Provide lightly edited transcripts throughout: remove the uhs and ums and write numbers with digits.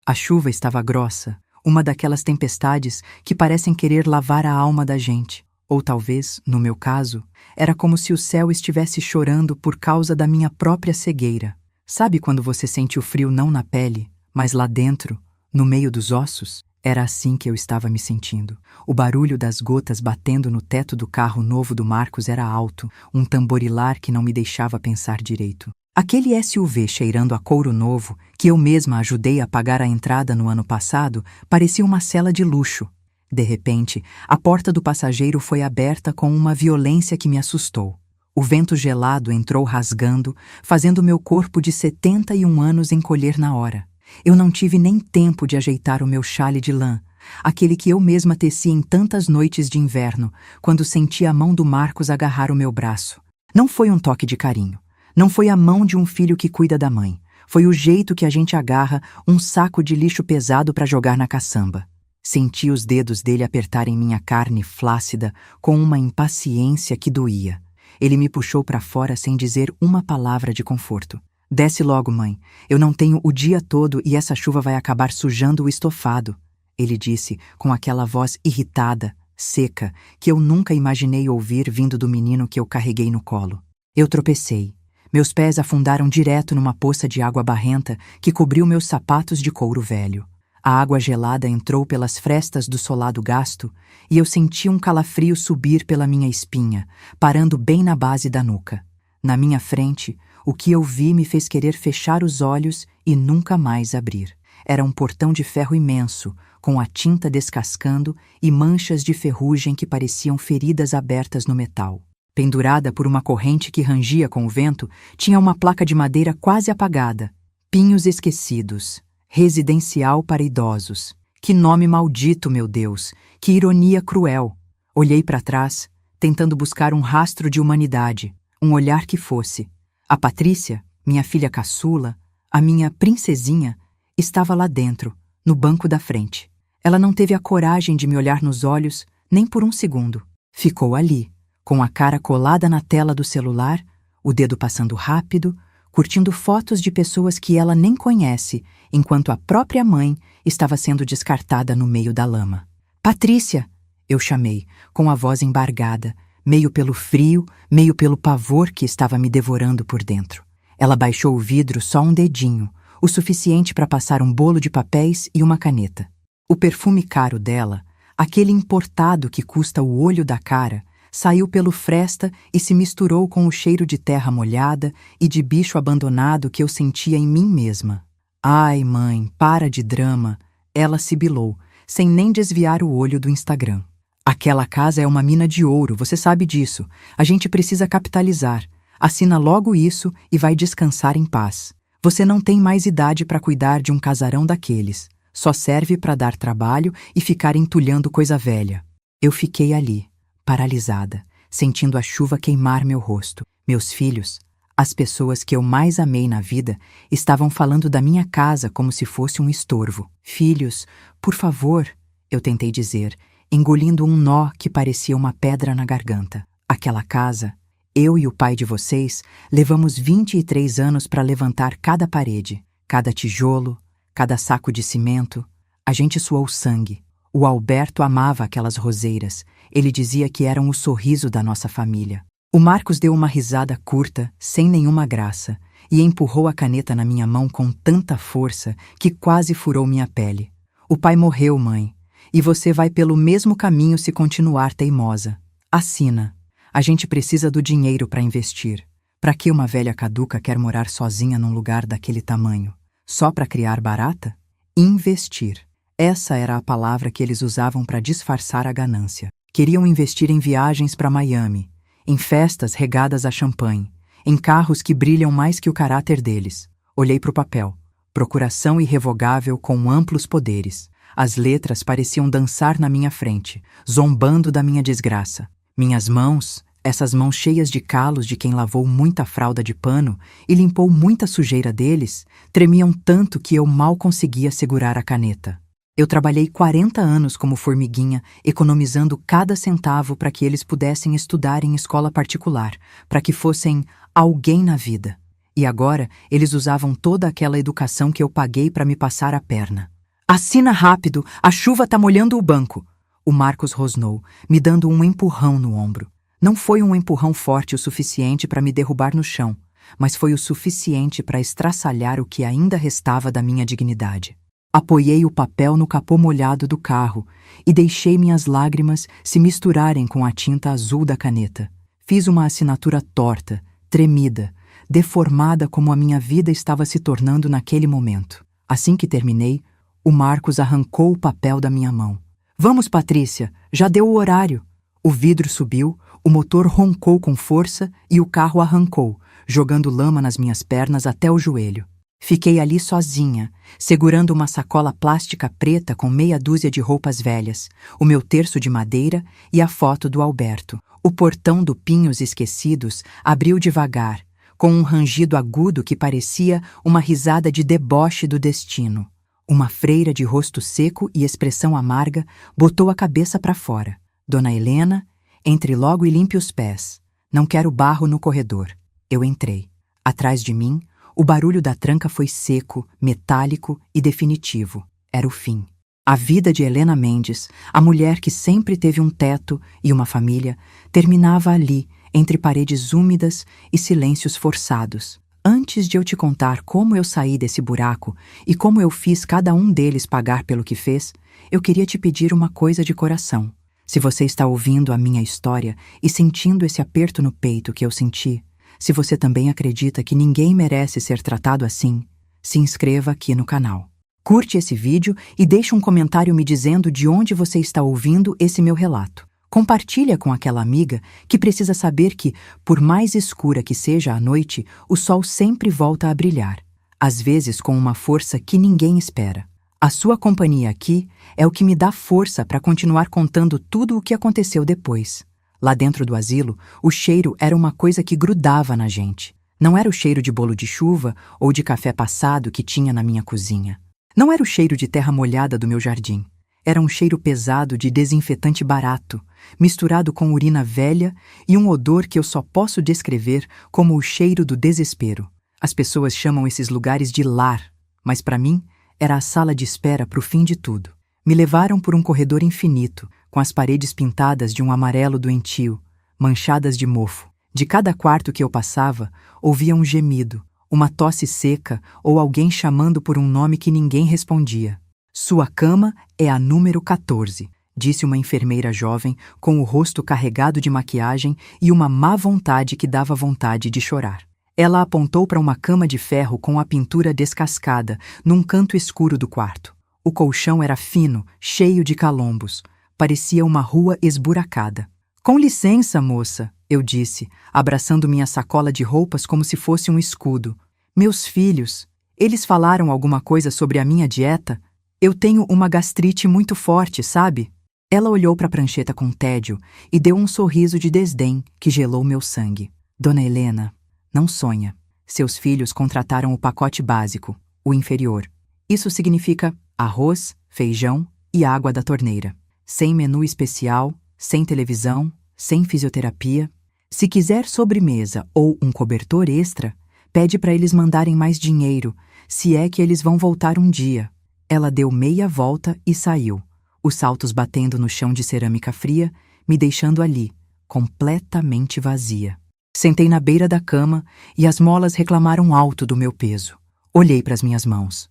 A chuva estava grossa, uma daquelas tempestades que parecem querer lavar a alma da gente. Ou talvez, no meu caso, era como se o céu estivesse chorando por causa da minha própria cegueira. Sabe quando você sente o frio não na pele, mas lá dentro, no meio dos ossos? Era assim que eu estava me sentindo. O barulho das gotas batendo no teto do carro novo do Marcos era alto, um tamborilar que não me deixava pensar direito. Aquele SUV cheirando a couro novo, que eu mesma ajudei a pagar a entrada no ano passado, parecia uma cela de luxo. De repente, a porta do passageiro foi aberta com uma violência que me assustou. O vento gelado entrou rasgando, fazendo meu corpo de 71 anos encolher na hora. Eu não tive nem tempo de ajeitar o meu chale de lã, aquele que eu mesma teci em tantas noites de inverno, quando senti a mão do Marcos agarrar o meu braço. Não foi um toque de carinho. Não foi a mão de um filho que cuida da mãe. Foi o jeito que a gente agarra um saco de lixo pesado para jogar na caçamba. Senti os dedos dele apertarem minha carne flácida com uma impaciência que doía. Ele me puxou para fora sem dizer uma palavra de conforto. Desce logo, mãe. Eu não tenho o dia todo e essa chuva vai acabar sujando o estofado. Ele disse com aquela voz irritada, seca, que eu nunca imaginei ouvir vindo do menino que eu carreguei no colo. Eu tropecei. Meus pés afundaram direto numa poça de água barrenta que cobriu meus sapatos de couro velho. A água gelada entrou pelas frestas do solado gasto e eu senti um calafrio subir pela minha espinha, parando bem na base da nuca. Na minha frente, o que eu vi me fez querer fechar os olhos e nunca mais abrir. Era um portão de ferro imenso, com a tinta descascando e manchas de ferrugem que pareciam feridas abertas no metal. Pendurada por uma corrente que rangia com o vento, tinha uma placa de madeira quase apagada. Pinhos esquecidos. Residencial para idosos. Que nome maldito, meu Deus! Que ironia cruel! Olhei para trás, tentando buscar um rastro de humanidade, um olhar que fosse. A Patrícia, minha filha caçula, a minha princesinha, estava lá dentro, no banco da frente. Ela não teve a coragem de me olhar nos olhos, nem por um segundo. Ficou ali, com a cara colada na tela do celular, o dedo passando rápido, curtindo fotos de pessoas que ela nem conhece, enquanto a própria mãe estava sendo descartada no meio da lama. Patrícia! Eu chamei, com a voz embargada, meio pelo frio, meio pelo pavor que estava me devorando por dentro. Ela baixou o vidro só um dedinho, o suficiente para passar um bolo de papéis e uma caneta. O perfume caro dela, aquele importado que custa o olho da cara, saiu pelo fresta e se misturou com o cheiro de terra molhada e de bicho abandonado que eu sentia em mim mesma. Ai, mãe, para de drama, ela sibilou, sem nem desviar o olho do Instagram. Aquela casa é uma mina de ouro, você sabe disso. A gente precisa capitalizar. Assina logo isso e vai descansar em paz. Você não tem mais idade para cuidar de um casarão daqueles. Só serve para dar trabalho e ficar entulhando coisa velha. Eu fiquei ali, paralisada, sentindo a chuva queimar meu rosto. Meus filhos, as pessoas que eu mais amei na vida, estavam falando da minha casa como se fosse um estorvo. Filhos, por favor, eu tentei dizer, engolindo um nó que parecia uma pedra na garganta. Aquela casa, eu e o pai de vocês, levamos 23 anos para levantar cada parede, cada tijolo, cada saco de cimento. A gente suou sangue. O Alberto amava aquelas roseiras. Ele dizia que eram o sorriso da nossa família. O Marcos deu uma risada curta, sem nenhuma graça, e empurrou a caneta na minha mão com tanta força que quase furou minha pele. O pai morreu, mãe, e você vai pelo mesmo caminho se continuar teimosa. Assina. A gente precisa do dinheiro para investir. Para que uma velha caduca quer morar sozinha num lugar daquele tamanho? Só para criar barata? Investir. Essa era a palavra que eles usavam para disfarçar a ganância. Queriam investir em viagens para Miami, em festas regadas a champanhe, em carros que brilham mais que o caráter deles. Olhei para o papel. Procuração irrevogável com amplos poderes. As letras pareciam dançar na minha frente, zombando da minha desgraça. Minhas mãos, essas mãos cheias de calos de quem lavou muita fralda de pano e limpou muita sujeira deles, tremiam tanto que eu mal conseguia segurar a caneta. Eu trabalhei 40 anos como formiguinha, economizando cada centavo para que eles pudessem estudar em escola particular, para que fossem alguém na vida. E agora eles usavam toda aquela educação que eu paguei para me passar a perna. Assina rápido, a chuva tá molhando o banco. O Marcos rosnou, me dando um empurrão no ombro. Não foi um empurrão forte o suficiente para me derrubar no chão, mas foi o suficiente para estraçalhar o que ainda restava da minha dignidade. Apoiei o papel no capô molhado do carro e deixei minhas lágrimas se misturarem com a tinta azul da caneta. Fiz uma assinatura torta, tremida, deformada como a minha vida estava se tornando naquele momento. Assim que terminei, o Marcos arrancou o papel da minha mão. Vamos, Patrícia, já deu o horário. O vidro subiu, o motor roncou com força e o carro arrancou, jogando lama nas minhas pernas até o joelho. Fiquei ali sozinha, segurando uma sacola plástica preta com meia dúzia de roupas velhas, o meu terço de madeira e a foto do Alberto. O portão do Pinhos Esquecidos abriu devagar, com um rangido agudo que parecia uma risada de deboche do destino. Uma freira de rosto seco e expressão amarga botou a cabeça para fora. Dona Helena, entre logo e limpe os pés. Não quero barro no corredor. Eu entrei. Atrás de mim, o barulho da tranca foi seco, metálico e definitivo. Era o fim. A vida de Helena Mendes, a mulher que sempre teve um teto e uma família, terminava ali, entre paredes úmidas e silêncios forçados. Antes de eu te contar como eu saí desse buraco e como eu fiz cada um deles pagar pelo que fez, eu queria te pedir uma coisa de coração. Se você está ouvindo a minha história e sentindo esse aperto no peito que eu senti, se você também acredita que ninguém merece ser tratado assim, se inscreva aqui no canal. Curte esse vídeo e deixe um comentário me dizendo de onde você está ouvindo esse meu relato. Compartilha com aquela amiga que precisa saber que, por mais escura que seja a noite, o sol sempre volta a brilhar, às vezes com uma força que ninguém espera. A sua companhia aqui é o que me dá força para continuar contando tudo o que aconteceu depois. Lá dentro do asilo, o cheiro era uma coisa que grudava na gente. Não era o cheiro de bolo de chuva ou de café passado que tinha na minha cozinha. Não era o cheiro de terra molhada do meu jardim. Era um cheiro pesado de desinfetante barato, misturado com urina velha e um odor que eu só posso descrever como o cheiro do desespero. As pessoas chamam esses lugares de lar, mas para mim era a sala de espera para o fim de tudo. Me levaram por um corredor infinito, com as paredes pintadas de um amarelo doentio, manchadas de mofo. De cada quarto que eu passava, ouvia um gemido, uma tosse seca ou alguém chamando por um nome que ninguém respondia. Sua cama é a número 14, disse uma enfermeira jovem com o rosto carregado de maquiagem e uma má vontade que dava vontade de chorar. Ela apontou para uma cama de ferro com a pintura descascada, num canto escuro do quarto. O colchão era fino, cheio de calombos. Parecia uma rua esburacada. Com licença, moça, eu disse, abraçando minha sacola de roupas como se fosse um escudo. Meus filhos, eles falaram alguma coisa sobre a minha dieta? Eu tenho uma gastrite muito forte, sabe? Ela olhou para a prancheta com tédio e deu um sorriso de desdém que gelou meu sangue. Dona Helena, não sonha. Seus filhos contrataram o pacote básico, o inferior. Isso significa arroz, feijão e água da torneira. Sem menu especial, sem televisão, sem fisioterapia. Se quiser sobremesa ou um cobertor extra, pede para eles mandarem mais dinheiro, se é que eles vão voltar um dia. Ela deu meia volta e saiu, os saltos batendo no chão de cerâmica fria, me deixando ali, completamente vazia. Sentei na beira da cama e as molas reclamaram alto do meu peso. Olhei para as minhas mãos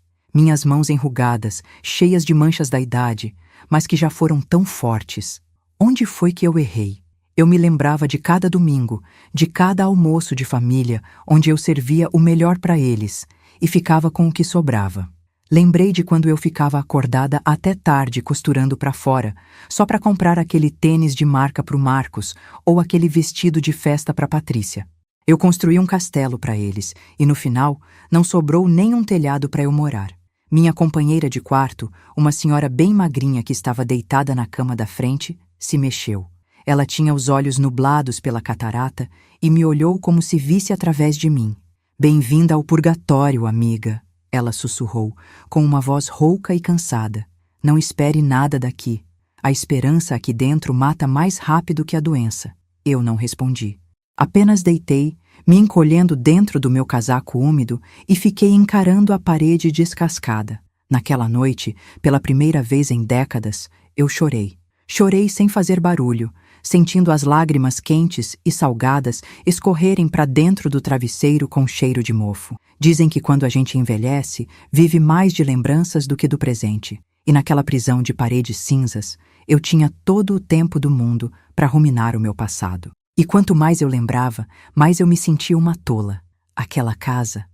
enrugadas, cheias de manchas da idade, mas que já foram tão fortes. Onde foi que eu errei? Eu me lembrava de cada domingo, de cada almoço de família, onde eu servia o melhor para eles e ficava com o que sobrava. Lembrei de quando eu ficava acordada até tarde costurando para fora, só para comprar aquele tênis de marca para o Marcos ou aquele vestido de festa para Patrícia. Eu construí um castelo para eles e, no final, não sobrou nem um telhado para eu morar. Minha companheira de quarto, uma senhora bem magrinha que estava deitada na cama da frente, se mexeu. Ela tinha os olhos nublados pela catarata e me olhou como se visse através de mim. Bem-vinda ao purgatório, amiga, ela sussurrou, com uma voz rouca e cansada. Não espere nada daqui. A esperança aqui dentro mata mais rápido que a doença. Eu não respondi. Apenas deitei, me encolhendo dentro do meu casaco úmido e fiquei encarando a parede descascada. Naquela noite, pela primeira vez em décadas, eu chorei. Chorei sem fazer barulho, sentindo as lágrimas quentes e salgadas escorrerem para dentro do travesseiro com cheiro de mofo. Dizem que quando a gente envelhece, vive mais de lembranças do que do presente. E naquela prisão de paredes cinzas, eu tinha todo o tempo do mundo para ruminar o meu passado. E quanto mais eu lembrava, mais eu me sentia uma tola. Aquela casa,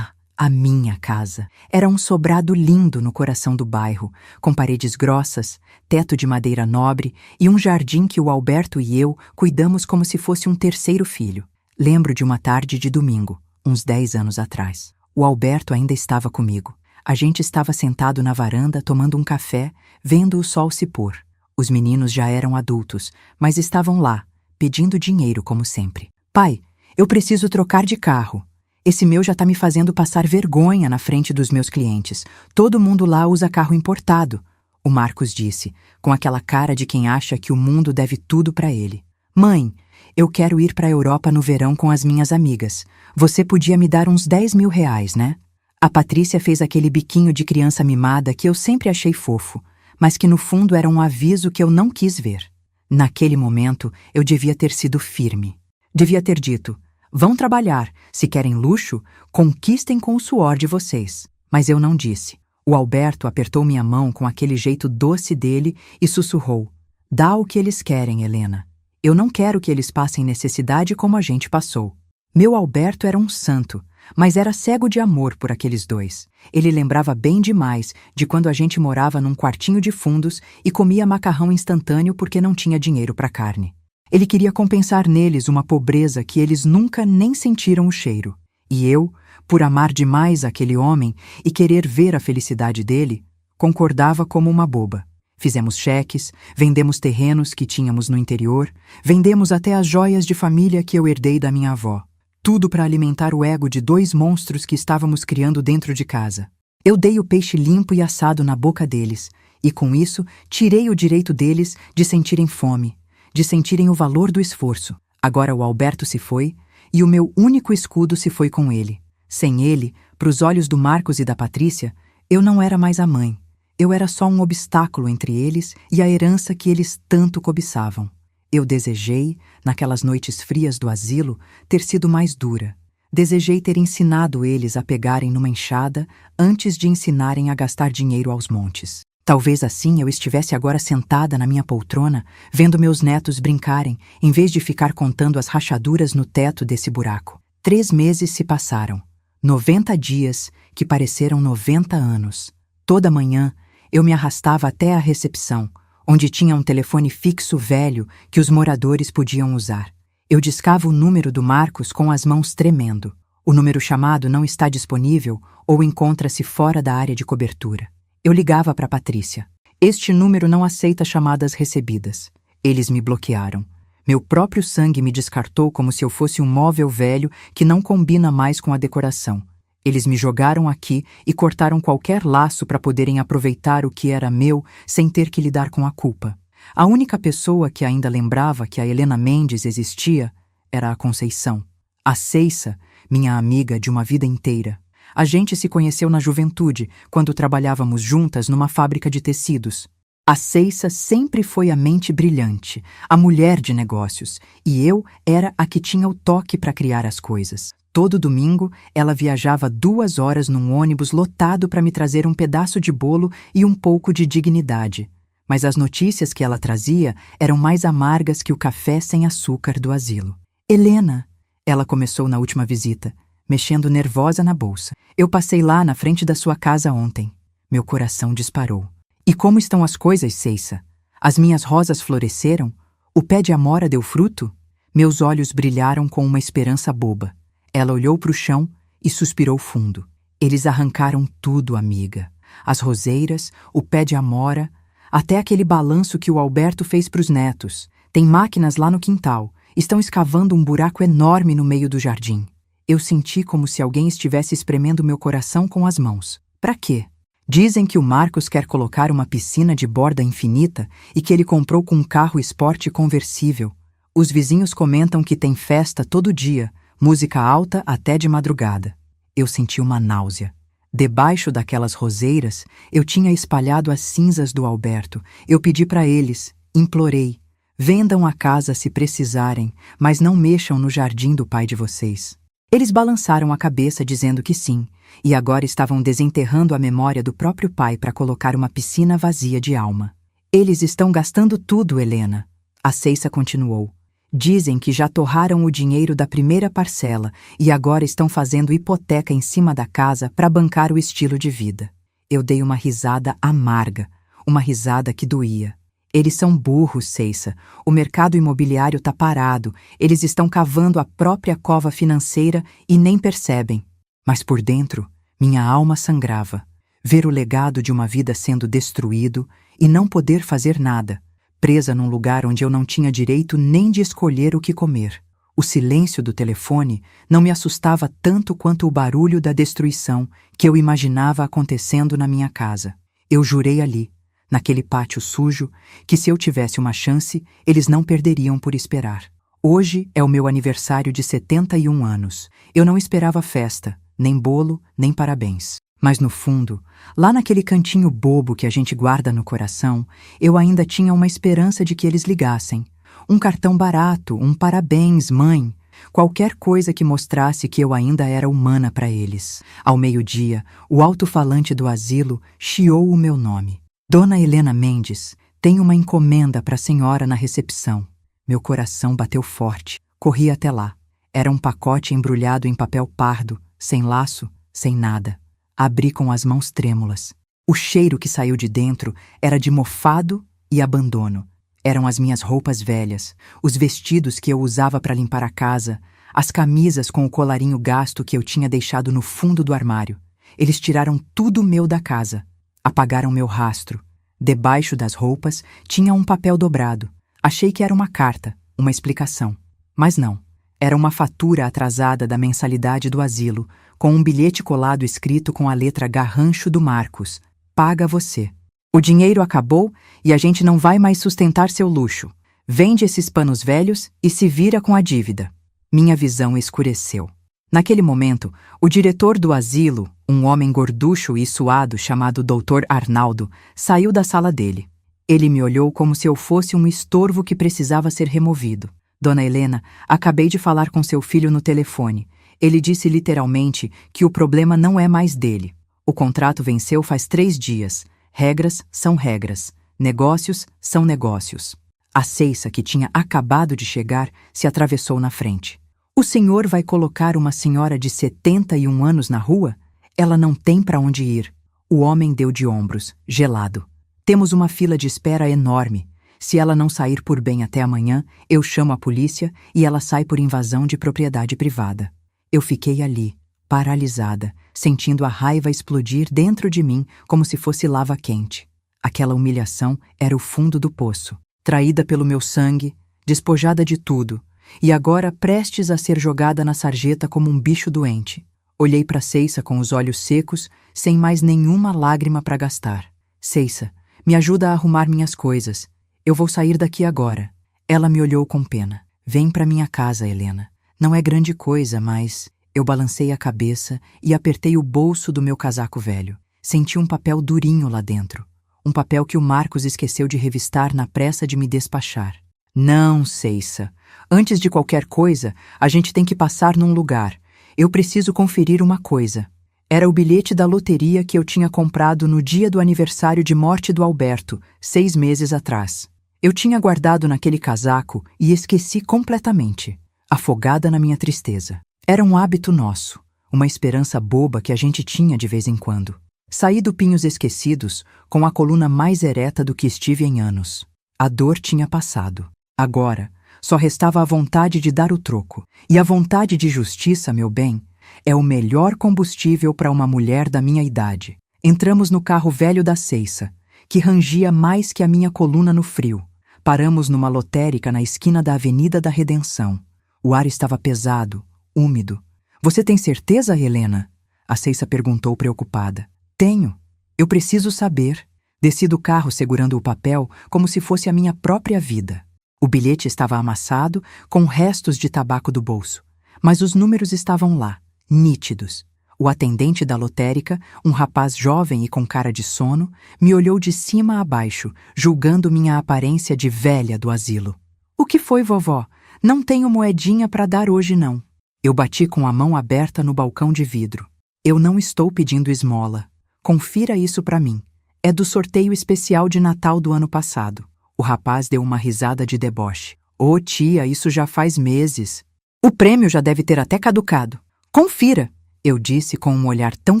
a minha casa, era um sobrado lindo no coração do bairro, com paredes grossas, teto de madeira nobre e um jardim que o Alberto e eu cuidamos como se fosse um terceiro filho. Lembro de uma tarde de domingo, uns 10 anos atrás. O Alberto ainda estava comigo. A gente estava sentado na varanda tomando um café, vendo o sol se pôr. Os meninos já eram adultos, mas estavam lá, pedindo dinheiro como sempre. Pai, eu preciso trocar de carro. Esse meu já tá me fazendo passar vergonha na frente dos meus clientes. Todo mundo lá usa carro importado, o Marcos disse, com aquela cara de quem acha que o mundo deve tudo para ele. Mãe, eu quero ir para a Europa no verão com as minhas amigas. Você podia me dar uns 10 mil reais, né? A Patrícia fez aquele biquinho de criança mimada que eu sempre achei fofo, mas que no fundo era um aviso que eu não quis ver. Naquele momento, eu devia ter sido firme. Devia ter dito: vão trabalhar, se querem luxo, conquistem com o suor de vocês. Mas eu não disse. O Alberto apertou minha mão com aquele jeito doce dele e sussurrou: dá o que eles querem, Helena. Eu não quero que eles passem necessidade como a gente passou. Meu Alberto era um santo, mas era cego de amor por aqueles dois. Ele lembrava bem demais de quando a gente morava num quartinho de fundos e comia macarrão instantâneo porque não tinha dinheiro para carne. Ele queria compensar neles uma pobreza que eles nunca nem sentiram o cheiro. E eu, por amar demais aquele homem e querer ver a felicidade dele, concordava como uma boba. Fizemos cheques, vendemos terrenos que tínhamos no interior, vendemos até as joias de família que eu herdei da minha avó. Tudo para alimentar o ego de 2 monstros que estávamos criando dentro de casa. Eu dei o peixe limpo e assado na boca deles, e com isso tirei o direito deles de sentirem fome, de sentirem o valor do esforço. Agora o Alberto se foi, e o meu único escudo se foi com ele. Sem ele, para os olhos do Marcos e da Patrícia, eu não era mais a mãe. Eu era só um obstáculo entre eles e a herança que eles tanto cobiçavam. Eu desejei, naquelas noites frias do asilo, ter sido mais dura. Desejei ter ensinado eles a pegarem numa enxada antes de ensinarem a gastar dinheiro aos montes. Talvez assim eu estivesse agora sentada na minha poltrona, vendo meus netos brincarem, em vez de ficar contando as rachaduras no teto desse buraco. 3 meses se passaram. 90 dias que pareceram 90 anos. Toda manhã, eu me arrastava até a recepção, onde tinha um telefone fixo velho que os moradores podiam usar. Eu discava o número do Marcos com as mãos tremendo. O número chamado não está disponível ou encontra-se fora da área de cobertura. Eu ligava para Patrícia. Este número não aceita chamadas recebidas. Eles me bloquearam. Meu próprio sangue me descartou como se eu fosse um móvel velho que não combina mais com a decoração. Eles me jogaram aqui e cortaram qualquer laço para poderem aproveitar o que era meu sem ter que lidar com a culpa. A única pessoa que ainda lembrava que a Helena Mendes existia era a Conceição. A Ceissa, minha amiga de uma vida inteira. A gente se conheceu na juventude, quando trabalhávamos juntas numa fábrica de tecidos. A Ceissa sempre foi a mente brilhante, a mulher de negócios, e eu era a que tinha o toque para criar as coisas. Todo domingo, ela viajava 2 horas num ônibus lotado para me trazer um pedaço de bolo e um pouco de dignidade. Mas as notícias que ela trazia eram mais amargas que o café sem açúcar do asilo. Helena, ela começou na última visita, mexendo nervosa na bolsa. Eu passei lá na frente da sua casa ontem. Meu coração disparou. E como estão as coisas, Ceissa? As minhas rosas floresceram? O pé de amora deu fruto? Meus olhos brilharam com uma esperança boba. Ela olhou para o chão e suspirou fundo. Eles arrancaram tudo, amiga. As roseiras, o pé de amora, até aquele balanço que o Alberto fez para os netos. Tem máquinas lá no quintal. Estão escavando um buraco enorme no meio do jardim. Eu senti como se alguém estivesse espremendo meu coração com as mãos. Para quê? Dizem que o Marcos quer colocar uma piscina de borda infinita e que ele comprou com um carro esporte conversível. Os vizinhos comentam que tem festa todo dia, música alta até de madrugada. Eu senti uma náusea. Debaixo daquelas roseiras, eu tinha espalhado as cinzas do Alberto. Eu pedi para eles, implorei: vendam a casa se precisarem, mas não mexam no jardim do pai de vocês. Eles balançaram a cabeça dizendo que sim, e agora estavam desenterrando a memória do próprio pai para colocar uma piscina vazia de alma. Eles estão gastando tudo, Helena. A Ceissa continuou. Dizem que já torraram o dinheiro da primeira parcela e agora estão fazendo hipoteca em cima da casa para bancar o estilo de vida. Eu dei uma risada amarga, uma risada que doía. Eles são burros, Ceissa. O mercado imobiliário está parado. Eles estão cavando a própria cova financeira e nem percebem. Mas por dentro, minha alma sangrava. Ver o legado de uma vida sendo destruído e não poder fazer nada, presa num lugar onde eu não tinha direito nem de escolher o que comer. O silêncio do telefone não me assustava tanto quanto o barulho da destruição que eu imaginava acontecendo na minha casa. Eu jurei ali, naquele pátio sujo, que se eu tivesse uma chance, eles não perderiam por esperar. Hoje é o meu aniversário de 71 anos. Eu não esperava festa, nem bolo, nem parabéns. Mas no fundo, lá naquele cantinho bobo que a gente guarda no coração, eu ainda tinha uma esperança de que eles ligassem. Um cartão barato, um parabéns, mãe. Qualquer coisa que mostrasse que eu ainda era humana para eles. Ao meio-dia, o alto-falante do asilo chiou o meu nome. Dona Helena Mendes, tem uma encomenda para a senhora na recepção. Meu coração bateu forte. Corri até lá. Era um pacote embrulhado em papel pardo, sem laço, sem nada. Abri com as mãos trêmulas. O cheiro que saiu de dentro era de mofado e abandono. Eram as minhas roupas velhas, os vestidos que eu usava para limpar a casa, as camisas com o colarinho gasto que eu tinha deixado no fundo do armário. Eles tiraram tudo meu da casa. Apagaram meu rastro. Debaixo das roupas tinha um papel dobrado. Achei que era uma carta, uma explicação. Mas não. Era uma fatura atrasada da mensalidade do asilo, com um bilhete colado escrito com a letra garrancho do Marcos. Paga você. O dinheiro acabou e a gente não vai mais sustentar seu luxo. Vende esses panos velhos e se vira com a dívida. Minha visão escureceu. Naquele momento, o diretor do asilo, um homem gorducho e suado chamado Dr. Arnaldo, saiu da sala dele. Ele me olhou como se eu fosse um estorvo que precisava ser removido. Dona Helena, acabei de falar com seu filho no telefone. Ele disse literalmente que o problema não é mais dele. O contrato venceu faz 3 dias. Regras são regras. Negócios são negócios. A Ceissa, que tinha acabado de chegar, se atravessou na frente. O senhor vai colocar uma senhora de 71 anos na rua? Ela não tem para onde ir. O homem deu de ombros, gelado. Temos uma fila de espera enorme. Se ela não sair por bem até amanhã, eu chamo a polícia e ela sai por invasão de propriedade privada. Eu fiquei ali, paralisada, sentindo a raiva explodir dentro de mim como se fosse lava quente. Aquela humilhação era o fundo do poço. Traída pelo meu sangue, despojada de tudo, e agora prestes a ser jogada na sarjeta como um bicho doente. Olhei para Ceissa com os olhos secos, sem mais nenhuma lágrima para gastar. Ceissa, me ajuda a arrumar minhas coisas. Eu vou sair daqui agora. Ela me olhou com pena. Vem para minha casa, Helena. Não é grande coisa, mas... Eu balancei a cabeça e apertei o bolso do meu casaco velho. Senti um papel durinho lá dentro. Um papel que o Marcos esqueceu de revistar na pressa de me despachar. Não, Ceissa. Antes de qualquer coisa, a gente tem que passar num lugar. Eu preciso conferir uma coisa. Era o bilhete da loteria que eu tinha comprado no dia do aniversário de morte do Alberto, 6 meses atrás. Eu tinha guardado naquele casaco e esqueci completamente, afogada na minha tristeza. Era um hábito nosso, uma esperança boba que a gente tinha de vez em quando. Saí do Pinhos Esquecidos com a coluna mais ereta do que estive em anos. A dor tinha passado. Agora, só restava a vontade de dar o troco. E a vontade de justiça, meu bem, é o melhor combustível para uma mulher da minha idade. Entramos no carro velho da Ceissa, que rangia mais que a minha coluna no frio. Paramos numa lotérica na esquina da Avenida da Redenção. O ar estava pesado, úmido. Você tem certeza, Helena? A Ceissa perguntou preocupada. Tenho. Eu preciso saber. Desci do carro segurando o papel como se fosse a minha própria vida. O bilhete estava amassado, com restos de tabaco do bolso. Mas os números estavam lá, nítidos. O atendente da lotérica, um rapaz jovem e com cara de sono, me olhou de cima a baixo, julgando minha aparência de velha do asilo. "O que foi, vovó? Não tenho moedinha para dar hoje, não." Eu bati com a mão aberta no balcão de vidro. "Eu não estou pedindo esmola. Confira isso para mim. É do sorteio especial de Natal do ano passado." O rapaz deu uma risada de deboche. "Ô tia, isso já faz meses. O prêmio já deve ter até caducado. Confira!" Eu disse com um olhar tão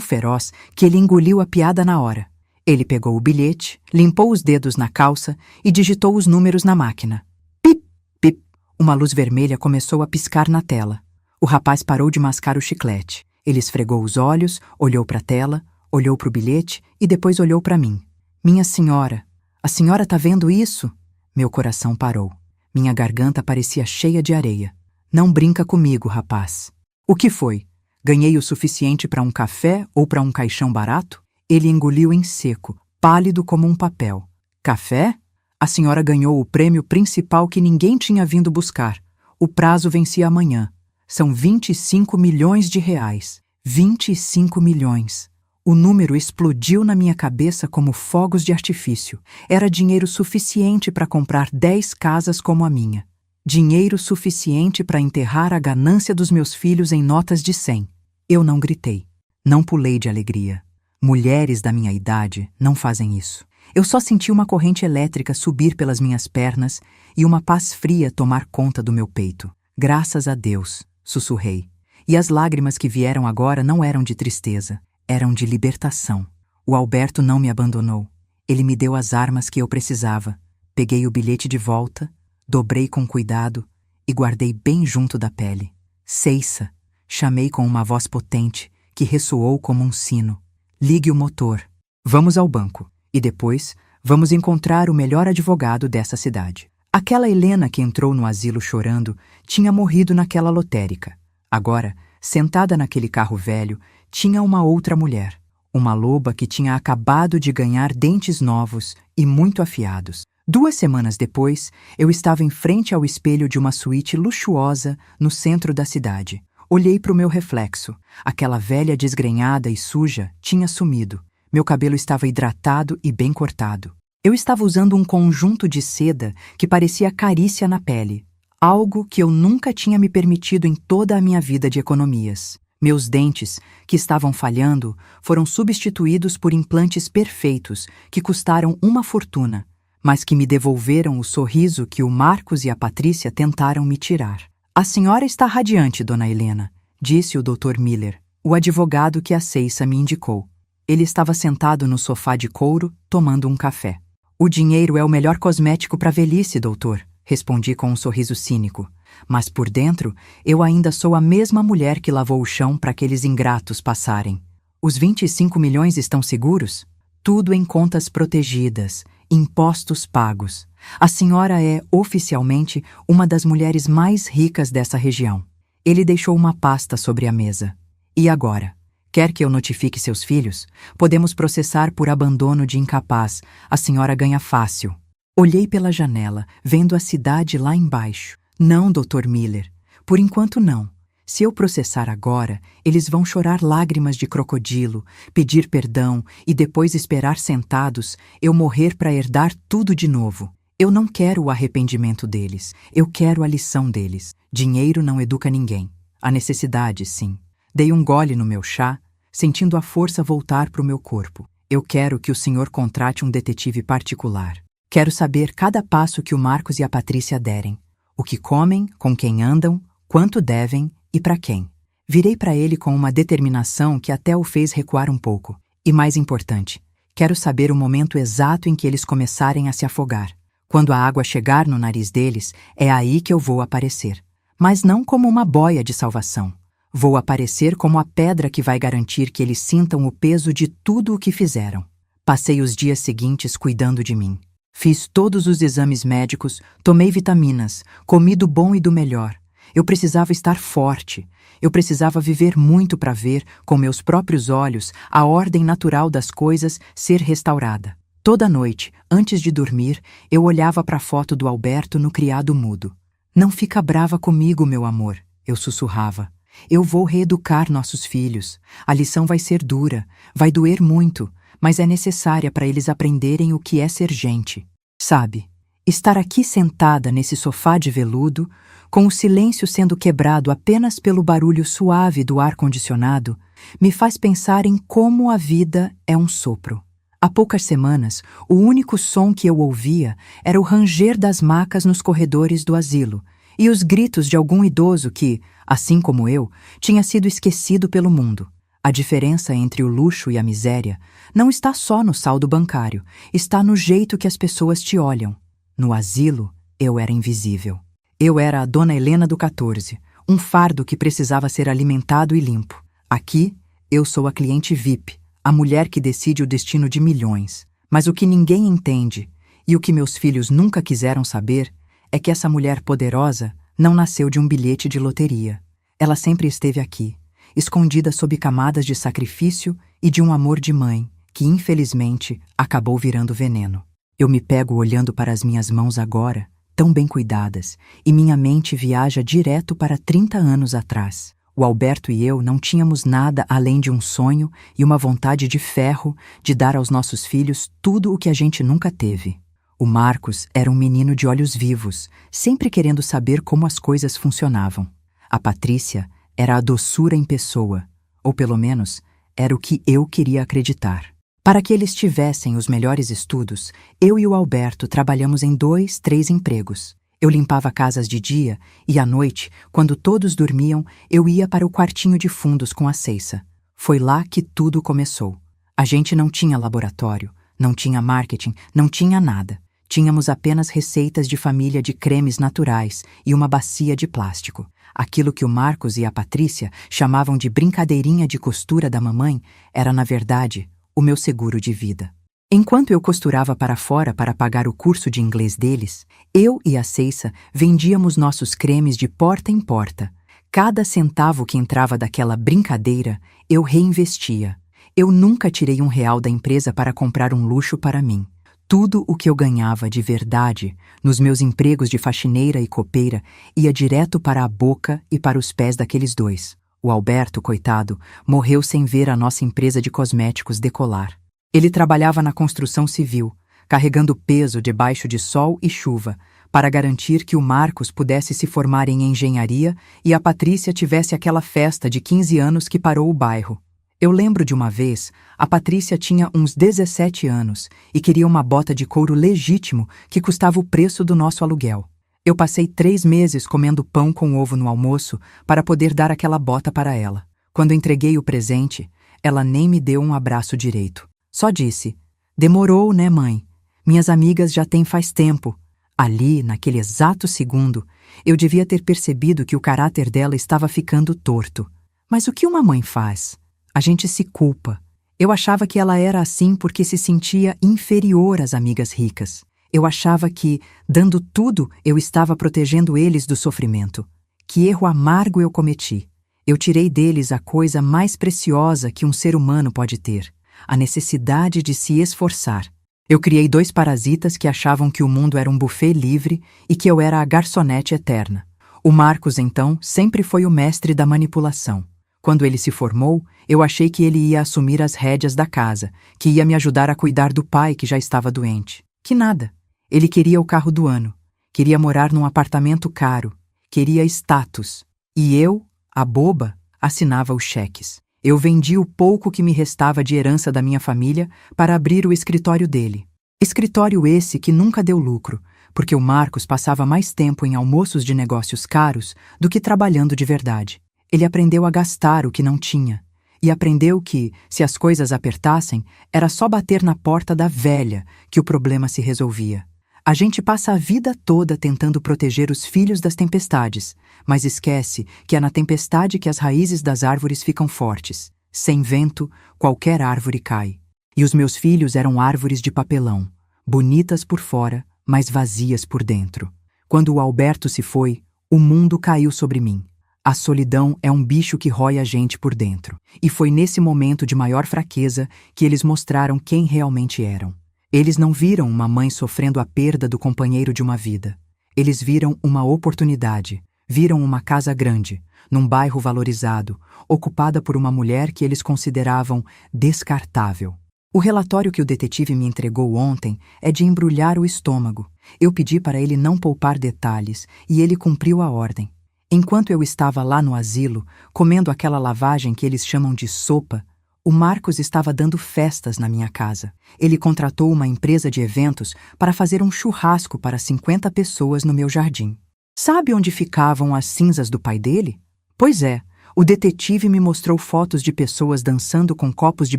feroz que ele engoliu a piada na hora. Ele pegou o bilhete, limpou os dedos na calça e digitou os números na máquina. Pip, pip. Uma luz vermelha começou a piscar na tela. O rapaz parou de mascar o chiclete. Ele esfregou os olhos, olhou para a tela, olhou para o bilhete e depois olhou para mim. "Minha senhora, a senhora tá vendo isso?" Meu coração parou. Minha garganta parecia cheia de areia. "Não brinca comigo, rapaz." "O que foi? Ganhei o suficiente para um café ou para um caixão barato?" Ele engoliu em seco, pálido como um papel. "Café? A senhora ganhou o prêmio principal que ninguém tinha vindo buscar. O prazo vencia amanhã. São 25 milhões de reais. 25 milhões. O número explodiu na minha cabeça como fogos de artifício. Era dinheiro suficiente para comprar 10 casas como a minha. Dinheiro suficiente para enterrar a ganância dos meus filhos em notas de 100. Eu não gritei. Não pulei de alegria. Mulheres da minha idade não fazem isso. Eu só senti uma corrente elétrica subir pelas minhas pernas e uma paz fria tomar conta do meu peito. "Graças a Deus", sussurrei. E as lágrimas que vieram agora não eram de tristeza, eram de libertação. O Alberto não me abandonou. Ele me deu as armas que eu precisava. Peguei o bilhete de volta, dobrei com cuidado e guardei bem junto da pele. "Ceissa", chamei com uma voz potente que ressoou como um sino. "Ligue o motor. Vamos ao banco. E depois, vamos encontrar o melhor advogado dessa cidade." Aquela Helena que entrou no asilo chorando tinha morrido naquela lotérica. Agora, sentada naquele carro velho, tinha uma outra mulher. Uma loba que tinha acabado de ganhar dentes novos e muito afiados. 2 semanas depois, eu estava em frente ao espelho de uma suíte luxuosa no centro da cidade. Olhei para o meu reflexo. Aquela velha desgrenhada e suja tinha sumido. Meu cabelo estava hidratado e bem cortado. Eu estava usando um conjunto de seda que parecia carícia na pele, algo que eu nunca tinha me permitido em toda a minha vida de economias. Meus dentes, que estavam falhando, foram substituídos por implantes perfeitos que custaram uma fortuna, mas que me devolveram o sorriso que o Marcos e a Patrícia tentaram me tirar. "A senhora está radiante, dona Helena", disse o Dr. Miller, o advogado que a Ceissa me indicou. Ele estava sentado no sofá de couro, tomando um café. "O dinheiro é o melhor cosmético para a velhice, doutor", respondi com um sorriso cínico. "Mas por dentro, eu ainda sou a mesma mulher que lavou o chão para aqueles ingratos passarem." "Os 25 milhões estão seguros?" "Tudo em contas protegidas, impostos pagos. A senhora é, oficialmente, uma das mulheres mais ricas dessa região." Ele deixou uma pasta sobre a mesa. "E agora? Quer que eu notifique seus filhos? Podemos processar por abandono de incapaz. A senhora ganha fácil." Olhei pela janela, vendo a cidade lá embaixo. "Não, Dr. Miller. Por enquanto não. Se eu processar agora, eles vão chorar lágrimas de crocodilo, pedir perdão e depois esperar sentados eu morrer para herdar tudo de novo. Eu não quero o arrependimento deles. Eu quero a lição deles. Dinheiro não educa ninguém. A necessidade, sim." Dei um gole no meu chá, sentindo a força voltar para o meu corpo. "Eu quero que o senhor contrate um detetive particular. Quero saber cada passo que o Marcos e a Patrícia derem. O que comem, com quem andam, quanto devem e para quem." Virei para ele com uma determinação que até o fez recuar um pouco. "E mais importante, quero saber o momento exato em que eles começarem a se afogar. Quando a água chegar no nariz deles, é aí que eu vou aparecer. Mas não como uma boia de salvação. Vou aparecer como a pedra que vai garantir que eles sintam o peso de tudo o que fizeram." Passei os dias seguintes cuidando de mim. Fiz todos os exames médicos, tomei vitaminas, comi do bom e do melhor. Eu precisava estar forte. Eu precisava viver muito para ver, com meus próprios olhos, a ordem natural das coisas ser restaurada. Toda noite, antes de dormir, eu olhava para a foto do Alberto no criado mudo. "Não fica brava comigo, meu amor", eu sussurrava. Eu vou reeducar nossos filhos. A lição vai ser dura, vai doer muito, mas é necessária para eles aprenderem o que é ser gente. Sabe, estar aqui sentada nesse sofá de veludo, com o silêncio sendo quebrado apenas pelo barulho suave do ar-condicionado, me faz pensar em como a vida é um sopro. Há poucas semanas, o único som que eu ouvia era o ranger das macas nos corredores do asilo e os gritos de algum idoso que, assim como eu, tinha sido esquecido pelo mundo. A diferença entre o luxo e a miséria não está só no saldo bancário, está no jeito que as pessoas te olham. No asilo, eu era invisível. Eu era a Dona Helena do 14, um fardo que precisava ser alimentado e limpo. Aqui, eu sou a cliente VIP, a mulher que decide o destino de milhões. Mas o que ninguém entende, e o que meus filhos nunca quiseram saber, é que essa mulher poderosa não nasceu de um bilhete de loteria. Ela sempre esteve aqui, escondida sob camadas de sacrifício e de um amor de mãe, que infelizmente acabou virando veneno. Eu me pego olhando para as minhas mãos agora, tão bem cuidadas, e minha mente viaja direto para 30 anos atrás. O Alberto e eu não tínhamos nada além de um sonho e uma vontade de ferro de dar aos nossos filhos tudo o que a gente nunca teve. O Marcos era um menino de olhos vivos, sempre querendo saber como as coisas funcionavam. A Patrícia era a doçura em pessoa, ou pelo menos, era o que eu queria acreditar. Para que eles tivessem os melhores estudos, eu e o Alberto trabalhamos em 2, 3 empregos. Eu limpava casas de dia e, à noite, quando todos dormiam, eu ia para o quartinho de fundos com a Ceissa. Foi lá que tudo começou. A gente não tinha laboratório, não tinha marketing, não tinha nada. Tínhamos apenas receitas de família de cremes naturais e uma bacia de plástico. Aquilo que o Marcos e a Patrícia chamavam de brincadeirinha de costura da mamãe era, na verdade, o meu seguro de vida. Enquanto eu costurava para fora para pagar o curso de inglês deles, eu e a Ceissa vendíamos nossos cremes de porta em porta. Cada centavo que entrava daquela brincadeira, eu reinvestia. Eu nunca tirei R$1 da empresa para comprar um luxo para mim. Tudo o que eu ganhava de verdade, nos meus empregos de faxineira e copeira, ia direto para a boca e para os pés daqueles dois. O Alberto, coitado, morreu sem ver a nossa empresa de cosméticos decolar. Ele trabalhava na construção civil, carregando peso debaixo de sol e chuva, para garantir que o Marcos pudesse se formar em engenharia e a Patrícia tivesse aquela festa de 15 anos que parou o bairro. Eu lembro de uma vez, a Patrícia tinha uns 17 anos e queria uma bota de couro legítimo que custava o preço do nosso aluguel. Eu passei 3 meses comendo pão com ovo no almoço para poder dar aquela bota para ela. Quando entreguei o presente, ela nem me deu um abraço direito. Só disse, demorou, né, mãe? Minhas amigas já têm faz tempo. Ali, naquele exato segundo, eu devia ter percebido que o caráter dela estava ficando torto. Mas o que uma mãe faz? A gente se culpa. Eu achava que ela era assim porque se sentia inferior às amigas ricas. Eu achava que, dando tudo, eu estava protegendo eles do sofrimento. Que erro amargo eu cometi. Eu tirei deles a coisa mais preciosa que um ser humano pode ter. A necessidade de se esforçar. Eu criei 2 parasitas que achavam que o mundo era um buffet livre e que eu era a garçonete eterna. O Marcos, então, sempre foi o mestre da manipulação. Quando ele se formou, eu achei que ele ia assumir as rédeas da casa, que ia me ajudar a cuidar do pai que já estava doente. Que nada. Ele queria o carro do ano, queria morar num apartamento caro, queria status. E eu, a boba, assinava os cheques. Eu vendi o pouco que me restava de herança da minha família para abrir o escritório dele. Escritório esse que nunca deu lucro, porque o Marcos passava mais tempo em almoços de negócios caros do que trabalhando de verdade. Ele aprendeu a gastar o que não tinha. E aprendeu que, se as coisas apertassem, era só bater na porta da velha que o problema se resolvia. A gente passa a vida toda tentando proteger os filhos das tempestades, mas esquece que é na tempestade que as raízes das árvores ficam fortes. Sem vento, qualquer árvore cai. E os meus filhos eram árvores de papelão, bonitas por fora, mas vazias por dentro. Quando o Alberto se foi, o mundo caiu sobre mim. A solidão é um bicho que rói a gente por dentro. E foi nesse momento de maior fraqueza que eles mostraram quem realmente eram. Eles não viram uma mãe sofrendo a perda do companheiro de uma vida. Eles viram uma oportunidade. Viram uma casa grande, num bairro valorizado, ocupada por uma mulher que eles consideravam descartável. O relatório que o detetive me entregou ontem é de embrulhar o estômago. Eu pedi para ele não poupar detalhes e ele cumpriu a ordem. Enquanto eu estava lá no asilo, comendo aquela lavagem que eles chamam de sopa, o Marcos estava dando festas na minha casa. Ele contratou uma empresa de eventos para fazer um churrasco para 50 pessoas no meu jardim. Sabe onde ficavam as cinzas do pai dele? Pois é, o detetive me mostrou fotos de pessoas dançando com copos de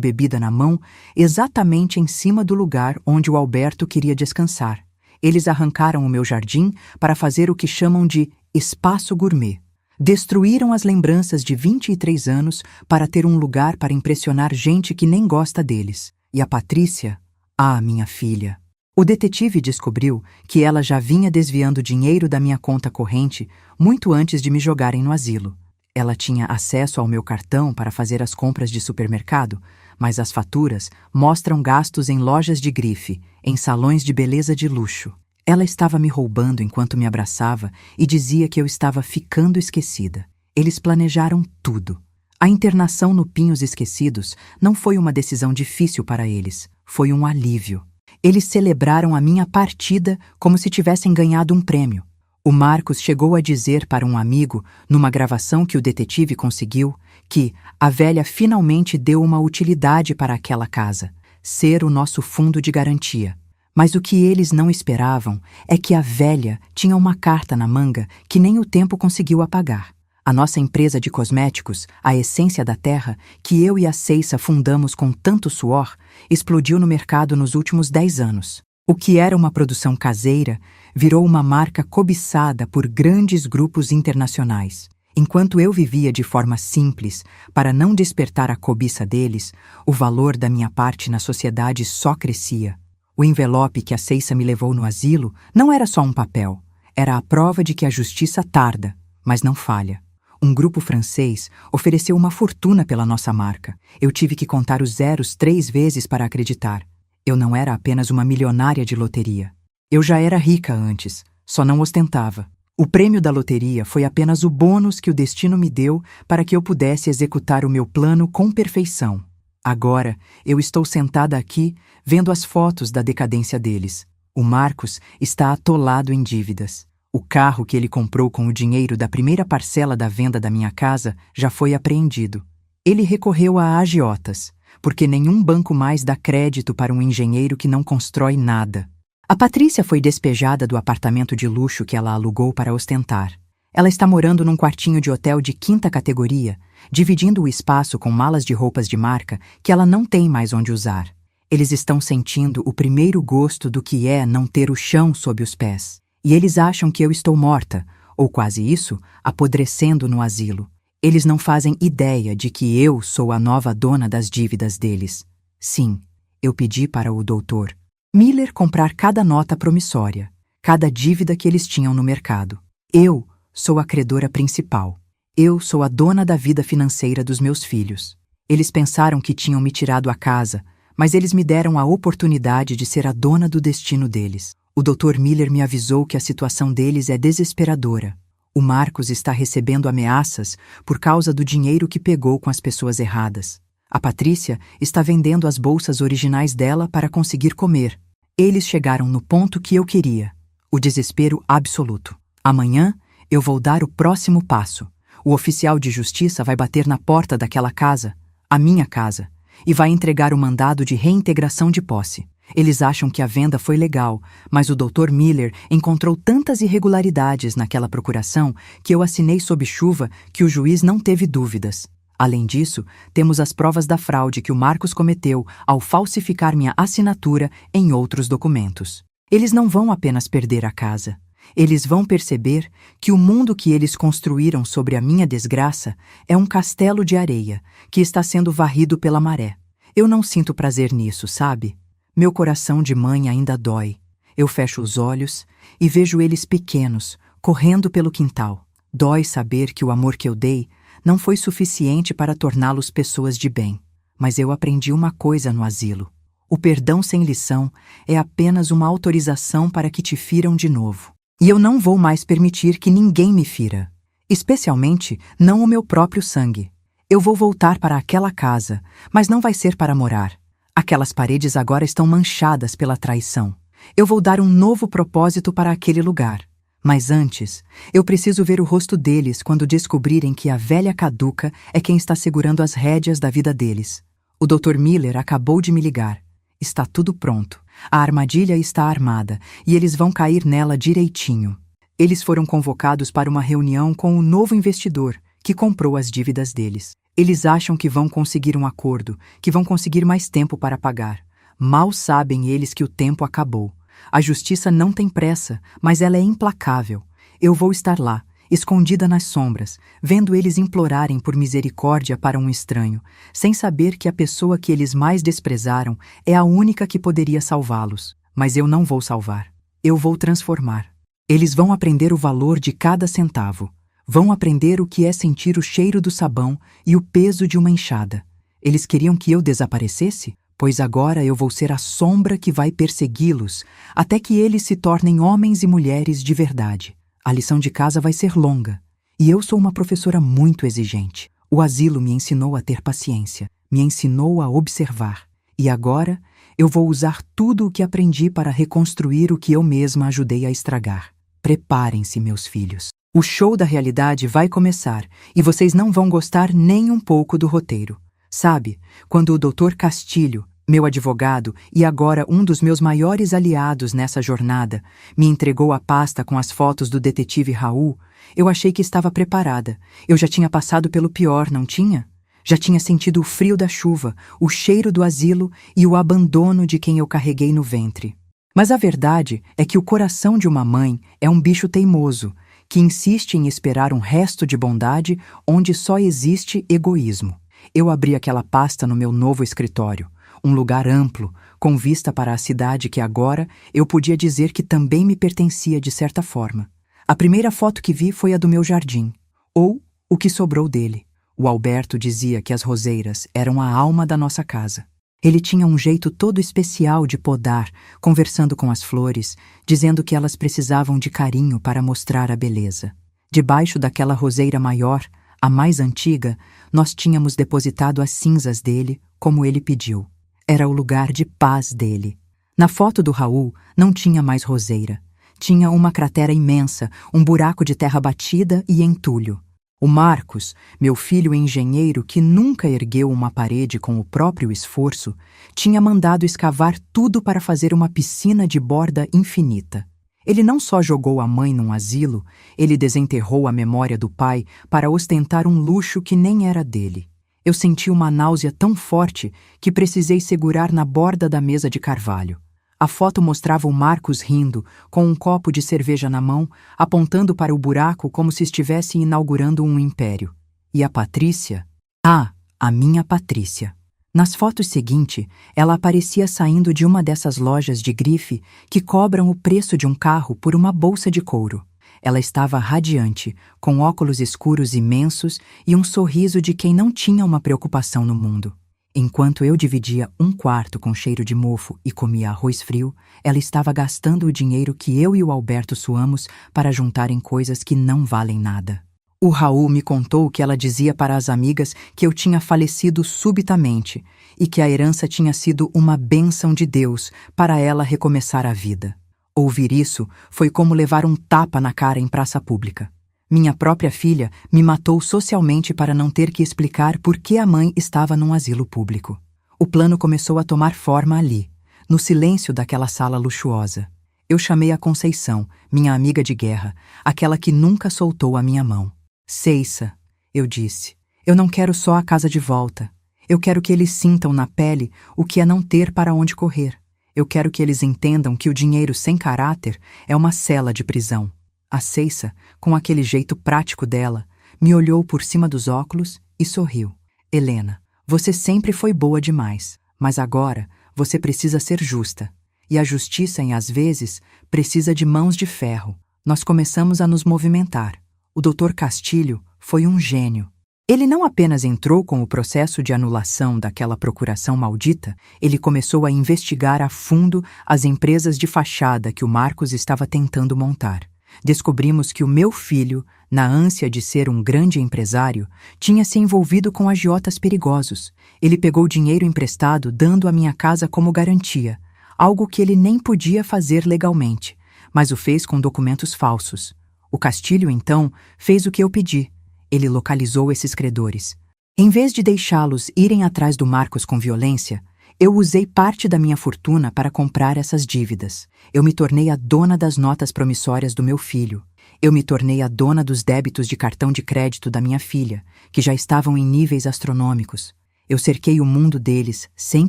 bebida na mão, exatamente em cima do lugar onde o Alberto queria descansar. Eles arrancaram o meu jardim para fazer o que chamam de espaço gourmet. Destruíram as lembranças de 23 anos para ter um lugar para impressionar gente que nem gosta deles. E a Patrícia? Ah, minha filha. O detetive descobriu que ela já vinha desviando dinheiro da minha conta corrente muito antes de me jogarem no asilo. Ela tinha acesso ao meu cartão para fazer as compras de supermercado, mas as faturas mostram gastos em lojas de grife, em salões de beleza de luxo. Ela estava me roubando enquanto me abraçava e dizia que eu estava ficando esquecida. Eles planejaram tudo. A internação no Pinhos Esquecidos não foi uma decisão difícil para eles, foi um alívio. Eles celebraram a minha partida como se tivessem ganhado um prêmio. O Marcos chegou a dizer para um amigo, numa gravação que o detetive conseguiu, que a velha finalmente deu uma utilidade para aquela casa, ser o nosso fundo de garantia. Mas o que eles não esperavam é que a velha tinha uma carta na manga que nem o tempo conseguiu apagar. A nossa empresa de cosméticos, a Essência da Terra, que eu e a Ceissa fundamos com tanto suor, explodiu no mercado nos últimos 10 anos. O que era uma produção caseira virou uma marca cobiçada por grandes grupos internacionais. Enquanto eu vivia de forma simples, para não despertar a cobiça deles, o valor da minha parte na sociedade só crescia. O envelope que a Ceissa me levou no asilo não era só um papel, era a prova de que a justiça tarda, mas não falha. Um grupo francês ofereceu uma fortuna pela nossa marca. Eu tive que contar os zeros 3 vezes para acreditar. Eu não era apenas uma milionária de loteria. Eu já era rica antes, só não ostentava. O prêmio da loteria foi apenas o bônus que o destino me deu para que eu pudesse executar o meu plano com perfeição. Agora, eu estou sentada aqui, vendo as fotos da decadência deles. O Marcos está atolado em dívidas. O carro que ele comprou com o dinheiro da primeira parcela da venda da minha casa já foi apreendido. Ele recorreu a agiotas, porque nenhum banco mais dá crédito para um engenheiro que não constrói nada. A Patrícia foi despejada do apartamento de luxo que ela alugou para ostentar. Ela está morando num quartinho de hotel de 5ª categoria, dividindo o espaço com malas de roupas de marca que ela não tem mais onde usar. Eles estão sentindo o primeiro gosto do que é não ter o chão sob os pés. E eles acham que eu estou morta, ou quase isso, apodrecendo no asilo. Eles não fazem ideia de que eu sou a nova dona das dívidas deles. Sim, eu pedi para o Dr. Miller comprar cada nota promissória, cada dívida que eles tinham no mercado. Eu sou a credora principal. Eu sou a dona da vida financeira dos meus filhos. Eles pensaram que tinham me tirado a casa, mas eles me deram a oportunidade de ser a dona do destino deles. O Dr. Miller me avisou que a situação deles é desesperadora. O Marcos está recebendo ameaças por causa do dinheiro que pegou com as pessoas erradas. A Patrícia está vendendo as bolsas originais dela para conseguir comer. Eles chegaram no ponto que eu queria. O desespero absoluto. Amanhã, eu vou dar o próximo passo. O oficial de justiça vai bater na porta daquela casa, a minha casa, e vai entregar o mandado de reintegração de posse. Eles acham que a venda foi legal, mas o Dr. Miller encontrou tantas irregularidades naquela procuração que eu assinei sob chuva que o juiz não teve dúvidas. Além disso, temos as provas da fraude que o Marcos cometeu ao falsificar minha assinatura em outros documentos. Eles não vão apenas perder a casa. Eles vão perceber que o mundo que eles construíram sobre a minha desgraça é um castelo de areia que está sendo varrido pela maré. Eu não sinto prazer nisso, sabe? Meu coração de mãe ainda dói. Eu fecho os olhos e vejo eles pequenos, correndo pelo quintal. Dói saber que o amor que eu dei não foi suficiente para torná-los pessoas de bem. Mas eu aprendi uma coisa no asilo. O perdão sem lição é apenas uma autorização para que te firam de novo. E eu não vou mais permitir que ninguém me fira. Especialmente não o meu próprio sangue. Eu vou voltar para aquela casa, mas não vai ser para morar. Aquelas paredes agora estão manchadas pela traição. Eu vou dar um novo propósito para aquele lugar. Mas antes, eu preciso ver o rosto deles quando descobrirem que a velha caduca é quem está segurando as rédeas da vida deles. O Dr. Miller acabou de me ligar. Está tudo pronto. A armadilha está armada e eles vão cair nela direitinho. Eles foram convocados para uma reunião com o novo investidor que comprou as dívidas deles. Eles acham que vão conseguir um acordo, que vão conseguir mais tempo para pagar. Mal sabem eles que o tempo acabou. A justiça não tem pressa, mas ela é implacável. Eu vou estar lá, escondida nas sombras, vendo eles implorarem por misericórdia para um estranho, sem saber que a pessoa que eles mais desprezaram é a única que poderia salvá-los. Mas eu não vou salvar. Eu vou transformar. Eles vão aprender o valor de cada centavo. Vão aprender o que é sentir o cheiro do sabão e o peso de uma enxada. Eles queriam que eu desaparecesse? Pois agora eu vou ser a sombra que vai persegui-los, até que eles se tornem homens e mulheres de verdade. A lição de casa vai ser longa, e eu sou uma professora muito exigente. O asilo me ensinou a ter paciência, me ensinou a observar, e agora eu vou usar tudo o que aprendi para reconstruir o que eu mesma ajudei a estragar. Preparem-se, meus filhos. O show da realidade vai começar, e vocês não vão gostar nem um pouco do roteiro. Sabe, quando o Dr. Castilho, meu advogado e agora um dos meus maiores aliados nessa jornada, me entregou a pasta com as fotos do detetive Raul, eu achei que estava preparada. Eu já tinha passado pelo pior, não tinha? Já tinha sentido o frio da chuva, o cheiro do asilo e o abandono de quem eu carreguei no ventre. Mas a verdade é que o coração de uma mãe é um bicho teimoso, que insiste em esperar um resto de bondade onde só existe egoísmo. Eu abri aquela pasta no meu novo escritório, um lugar amplo, com vista para a cidade que agora eu podia dizer que também me pertencia de certa forma. A primeira foto que vi foi a do meu jardim, ou o que sobrou dele. O Alberto dizia que as roseiras eram a alma da nossa casa. Ele tinha um jeito todo especial de podar, conversando com as flores, dizendo que elas precisavam de carinho para mostrar a beleza. Debaixo daquela roseira maior, a mais antiga, nós tínhamos depositado as cinzas dele, como ele pediu. Era o lugar de paz dele. Na foto do Raul, não tinha mais roseira. Tinha uma cratera imensa, um buraco de terra batida e entulho. O Marcos, meu filho engenheiro que nunca ergueu uma parede com o próprio esforço, tinha mandado escavar tudo para fazer uma piscina de borda infinita. Ele não só jogou a mãe num asilo, ele desenterrou a memória do pai para ostentar um luxo que nem era dele. Eu senti uma náusea tão forte que precisei segurar na borda da mesa de carvalho. A foto mostrava o Marcos rindo, com um copo de cerveja na mão, apontando para o buraco como se estivesse inaugurando um império. E a Patrícia? Ah, a minha Patrícia. Nas fotos seguintes, ela aparecia saindo de uma dessas lojas de grife que cobram o preço de um carro por uma bolsa de couro. Ela estava radiante, com óculos escuros imensos e um sorriso de quem não tinha uma preocupação no mundo. Enquanto eu dividia um quarto com cheiro de mofo e comia arroz frio, ela estava gastando o dinheiro que eu e o Alberto suamos para juntar em coisas que não valem nada. O Raul me contou que ela dizia para as amigas que eu tinha falecido subitamente e que a herança tinha sido uma bênção de Deus para ela recomeçar a vida. Ouvir isso foi como levar um tapa na cara em praça pública. Minha própria filha me matou socialmente para não ter que explicar por que a mãe estava num asilo público. O plano começou a tomar forma ali, no silêncio daquela sala luxuosa. Eu chamei a Conceição, minha amiga de guerra, aquela que nunca soltou a minha mão. Ceissa, eu disse, eu não quero só a casa de volta. Eu quero que eles sintam na pele o que é não ter para onde correr. Eu quero que eles entendam que o dinheiro sem caráter é uma cela de prisão. A Ceissa, com aquele jeito prático dela, me olhou por cima dos óculos e sorriu. Helena, você sempre foi boa demais, mas agora você precisa ser justa. E a justiça, às vezes, precisa de mãos de ferro. Nós começamos a nos movimentar. O Dr. Castilho foi um gênio. Ele não apenas entrou com o processo de anulação daquela procuração maldita, ele começou a investigar a fundo as empresas de fachada que o Marcos estava tentando montar. Descobrimos que o meu filho, na ânsia de ser um grande empresário, tinha se envolvido com agiotas perigosos. Ele pegou dinheiro emprestado, dando a minha casa como garantia, algo que ele nem podia fazer legalmente, mas o fez com documentos falsos. O Castilho, então, fez o que eu pedi. Ele localizou esses credores. Em vez de deixá-los irem atrás do Marcos com violência, eu usei parte da minha fortuna para comprar essas dívidas. Eu me tornei a dona das notas promissórias do meu filho. Eu me tornei a dona dos débitos de cartão de crédito da minha filha, que já estavam em níveis astronômicos. Eu cerquei o mundo deles sem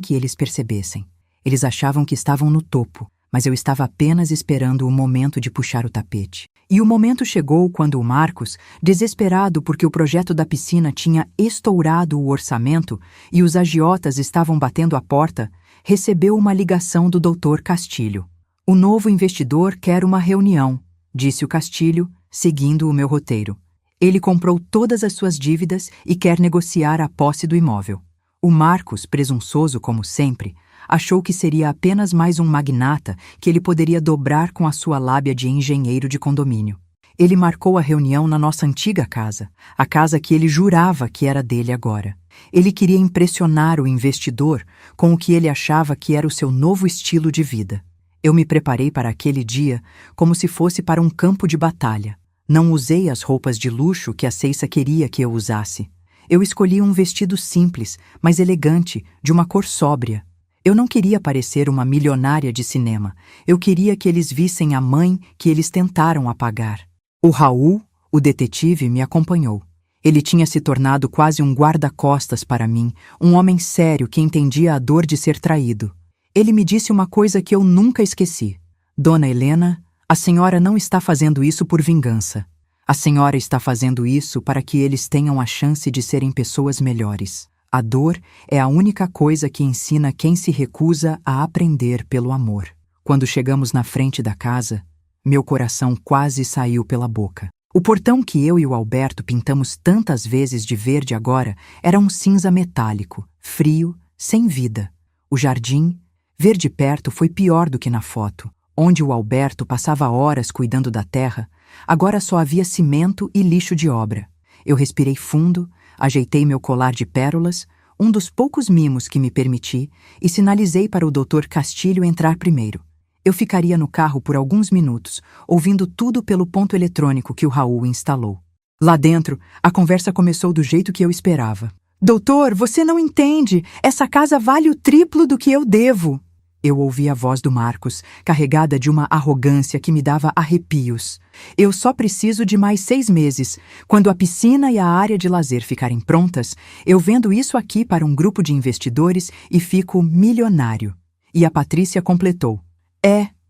que eles percebessem. Eles achavam que estavam no topo, mas eu estava apenas esperando o momento de puxar o tapete. E o momento chegou quando o Marcos, desesperado porque o projeto da piscina tinha estourado o orçamento e os agiotas estavam batendo a porta, recebeu uma ligação do Dr. Castilho. O novo investidor quer uma reunião, disse o Castilho, seguindo o meu roteiro. Ele comprou todas as suas dívidas e quer negociar a posse do imóvel. O Marcos, presunçoso como sempre, achou que seria apenas mais um magnata que ele poderia dobrar com a sua lábia de engenheiro de condomínio. Ele marcou a reunião na nossa antiga casa, a casa que ele jurava que era dele agora. Ele queria impressionar o investidor com o que ele achava que era o seu novo estilo de vida. Eu me preparei para aquele dia como se fosse para um campo de batalha. Não usei as roupas de luxo que a Ceissa queria que eu usasse. Eu escolhi um vestido simples, mas elegante, de uma cor sóbria. Eu não queria parecer uma milionária de cinema. Eu queria que eles vissem a mãe que eles tentaram apagar. O Raul, o detetive, me acompanhou. Ele tinha se tornado quase um guarda-costas para mim, um homem sério que entendia a dor de ser traído. Ele me disse uma coisa que eu nunca esqueci. Dona Helena, a senhora não está fazendo isso por vingança. A senhora está fazendo isso para que eles tenham a chance de serem pessoas melhores. A dor é a única coisa que ensina quem se recusa a aprender pelo amor. Quando chegamos na frente da casa, meu coração quase saiu pela boca. O portão que eu e o Alberto pintamos tantas vezes de verde agora era um cinza metálico, frio, sem vida. O jardim, ver de perto, foi pior do que na foto. Onde o Alberto passava horas cuidando da terra, agora só havia cimento e lixo de obra. Eu respirei fundo, ajeitei meu colar de pérolas, um dos poucos mimos que me permiti, e sinalizei para o Dr. Castilho entrar primeiro. Eu ficaria no carro por alguns minutos, ouvindo tudo pelo ponto eletrônico que o Raul instalou. Lá dentro, a conversa começou do jeito que eu esperava. Doutor, você não entende. Essa casa vale o triplo do que eu devo. Eu ouvi a voz do Marcos, carregada de uma arrogância que me dava arrepios. Eu só preciso de mais 6 meses. Quando a piscina e a área de lazer ficarem prontas, eu vendo isso aqui para um grupo de investidores e fico milionário. E a Patrícia completou.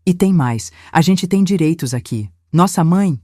E tem mais. A gente tem direitos aqui. Nossa mãe